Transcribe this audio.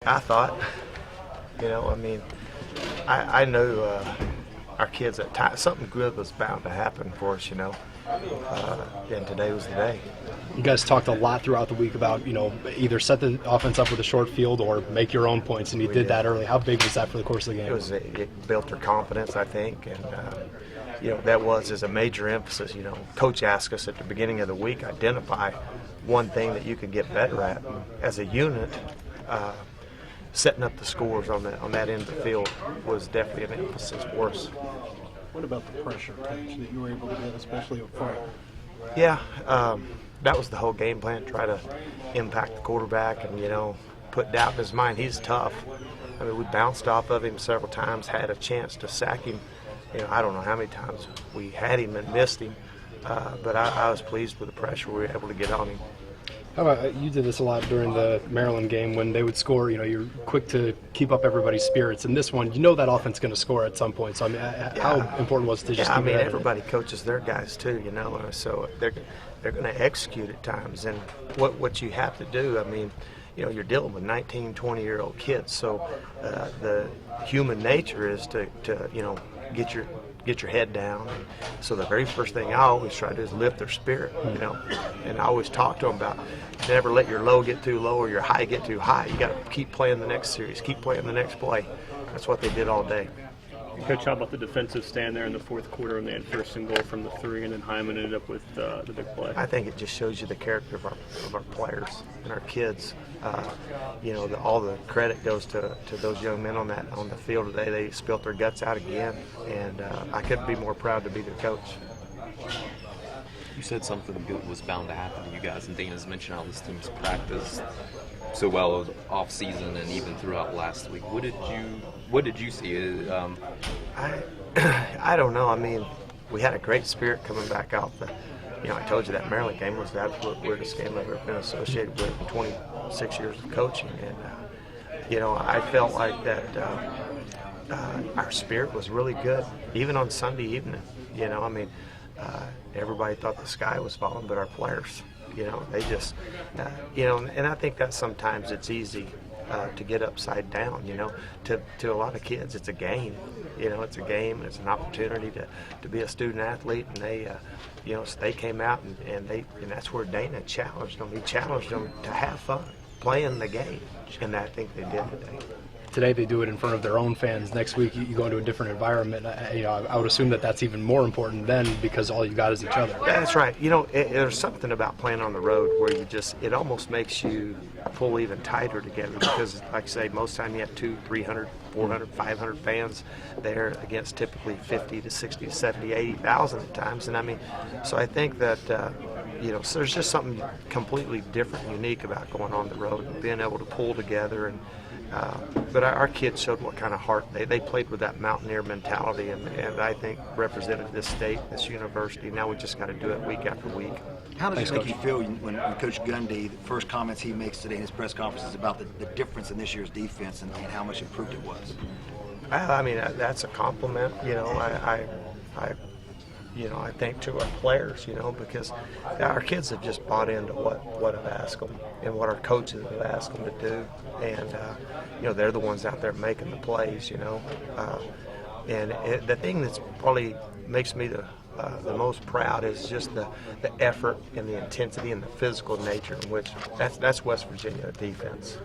I thought. I mean, I knew our kids at times something good was bound to happen for us, and today was the day. You guys talked a lot throughout the week about, either set the offense up with a short field or make your own points, and you did that early. How big was that for the course of the game? It built their confidence, I think, and that was a major emphasis. Coach asked us at the beginning of the week, identify one thing that you could get better at. And as a unit, setting up the scores on that end of the field was definitely an emphasis for us. What about the pressure, Coach, that you were able to get, especially up front? Yeah, that was the whole game plan, try to impact the quarterback and, put doubt in his mind. He's tough. I mean, we bounced off of him several times, had a chance to sack him. I don't know how many times we had him and missed him, but I was pleased with the pressure we were able to get on him. How about, you did this a lot during the Maryland game when they would score, you're quick to keep up everybody's spirits. In this one, that offense is going to score at some point. So, I mean, how important was it to just keep it at everybody coaches their guys too, so they're going to execute at times. And what you have to do, I mean, you're dealing with 19, 20-year-old kids. So the human nature is to get your head down. So the very first thing I always try to do is lift their spirit, and I always talk to them about never let your low get too low or your high get too high. You got to keep playing the next series, keep playing the next play. That's what they did all day. Coach, how about the defensive stand there in the fourth quarter when they had first and goal from the 3, and then Hyman ended up with the big play? I think it just shows you the character of our players and our kids. All the credit goes to those young men on the field today. They spilt their guts out again, and I couldn't be more proud to be their coach. You said something good was bound to happen to you guys, and Dana's mentioned how this team's practiced so well off season and even throughout last week. What did you see? I don't know. I mean, we had a great spirit coming back out. But, I told you that Maryland game was the absolute weirdest game I've ever been associated with in 26 years of coaching. And, I felt like that our spirit was really good, even on Sunday evening. Everybody thought the sky was falling, but our players, they just, and I think that sometimes it's easy to get upside down, to a lot of kids. It's a game, it's a game, and it's an opportunity to be a student athlete, and they, so they came out and that's where Dana challenged them. He challenged them to have fun playing the game, and I think they did today. Today they do it in front of their own fans. Next week you go into a different environment. I would assume that's even more important then because all you got is each other. That's right. There's something about playing on the road where it almost makes you pull even tighter together because, like I say, most time you have 200, 300, 400, 500 fans there against typically 50 to 60, 70, 80,000 at times. And I mean, so I think that, so there's just something completely different and unique about going on the road and being able to pull together. And but our kids showed what kind of heart they played with that Mountaineer mentality, and I think represented this state, this university. Now we just got to do it week after week. How does it make you feel when Coach Gundy, the first comments he makes today in his press conference is about the difference in this year's defense and how much improved it was? I mean, that's a compliment. I think to our players, because our kids have just bought into what I've asked them and what our coaches have asked them to do, and they're the ones out there making the plays, and the thing that's probably makes me the most proud is just the effort and the intensity and the physical nature in which that's West Virginia defense.